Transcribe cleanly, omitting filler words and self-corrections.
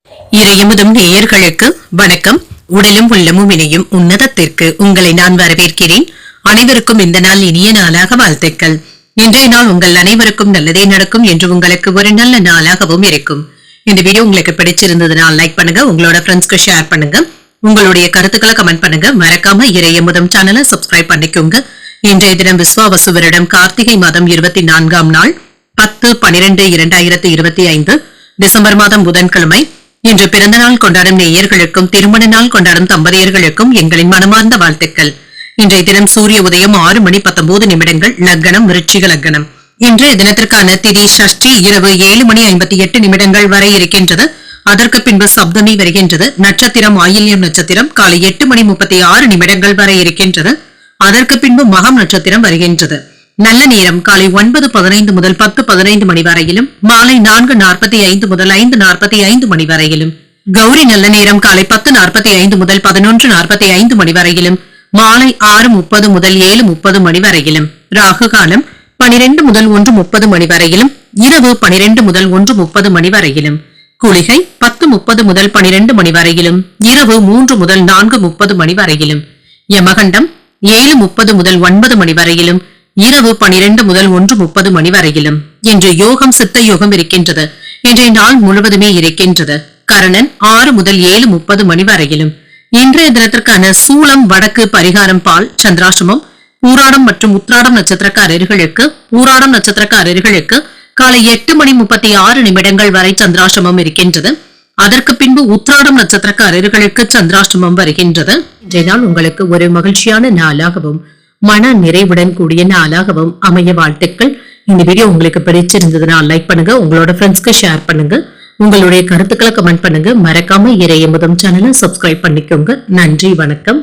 இறையமுதும் நேயர்களுக்கு வணக்கம். உடலும் உள்ளமும் இணையும் உன்னதத்திற்கு உங்களை நான் வரவேற்கிறேன். அனைவருக்கும் இந்த நாள் இனிய நாளாக வாழ்த்துக்கள். இன்றைய நாள் உங்கள் அனைவருக்கும் நல்லதே நடக்கும் என்று உங்களுக்கு ஒரு நல்ல நாளாகவும் இருக்கும். இந்த வீடியோ உங்களுக்கு பிடிச்சிருந்ததுனால் லைக் பண்ணுங்க, உங்களோட ஃப்ரெண்ட்ஸ்க்கு ஷேர் பண்ணுங்க, உங்களுடைய கருத்துக்களை கமெண்ட் பண்ணுங்க. மறக்காம இறையமுதம் சேனலை சப்ஸ்கிரைப் பண்ணிக்கோங்க. இன்றைய தினம் விஸ்வாவசு வருடம் கார்த்திகை மாதம் 24ஆம் நாள் 10/12/2025 டிசம்பர் மாதம் புதன்கிழமை. இன்று பிறந்த நாள் கொண்டாடும் நேயர்களுக்கும் திருமண நாள் கொண்டாடும் தம்பதியர்களுக்கும் எங்களின் மனமார்ந்த வாழ்த்துக்கள். இன்றைய தினம் சூரிய உதயம் 6:19 லக்னம் விருச்சிக லக்னம். இன்றைய தினத்திற்கான திதி சஷ்டி இரவு 7:58 வரை இருக்கின்றது. அதற்கு பின்பு சப்தமி வருகின்றது. நட்சத்திரம் ஆயில்யம் நட்சத்திரம் காலை 8:36 வரை இருக்கின்றது. அதற்கு பின்பு மகம் நட்சத்திரம் வருகின்றது. நல்ல நேரம் காலை 9:15 முதல் 10:15 மணி வரையிலும், மாலை 4:45 முதல் 5:45 மணி வரையிலும். கௌரி நல்ல நேரம் காலை 10:45 முதல் 11:45 மணி வரையிலும், மாலை 6:30 முதல் 7:30 மணி வரையிலும். ராகு காலம் 12 முதல் 1:30 மணி வரையிலும், இரவு 12 முதல் 1:30 மணி வரையிலும். குளிகை 10:30 முதல் 12 மணி வரையிலும், இரவு 3 முதல் 4:30 மணி வரையிலும். யமகண்டம் 7:30 முதல் 9 மணி வரையிலும், இரவு 12 முதல் 1:30 மணி வரையிலும். இன்று யோகம் சித்த யோகம் இருக்கின்றது. இன்றைய நாள் முழுவதுமே இருக்கின்றது. கரணன் 6 முதல் 7:30 மணி வரையிலும். இன்றைய தினத்திற்கான சூலம் வடக்கு, பரிகாரம் பால், சந்திராசிரமம். பூராடம் மற்றும் உத்ராடம் நட்சத்திரக்காரர்களுக்கு காலை 8:36 வரை சந்திராசிரமம் இருக்கின்றது. அதற்கு பின்பு உத்ராடம் நட்சத்திரக்காரர்களுக்கு சந்திராசிரமம் வருகின்றது. இன்றைய நாள் உங்களுக்கு ஒரு மகிழ்ச்சியான நாளாகவும் மன நிறைவுடன் கூடிய நாளாகவும் அமைய வாழ்த்துக்கள். இந்த வீடியோ உங்களுக்கு பிடிச்சிருந்ததுனால் லைக் பண்ணுங்க, உங்களோட ஃப்ரெண்ட்ஸ்க்கு ஷேர் பண்ணுங்க, உங்களுடைய கருத்துக்களை கமெண்ட் பண்ணுங்க. மறக்காம இறையமுதம் சேனலை சப்ஸ்கிரைப் பண்ணிக்கோங்க. நன்றி, வணக்கம்.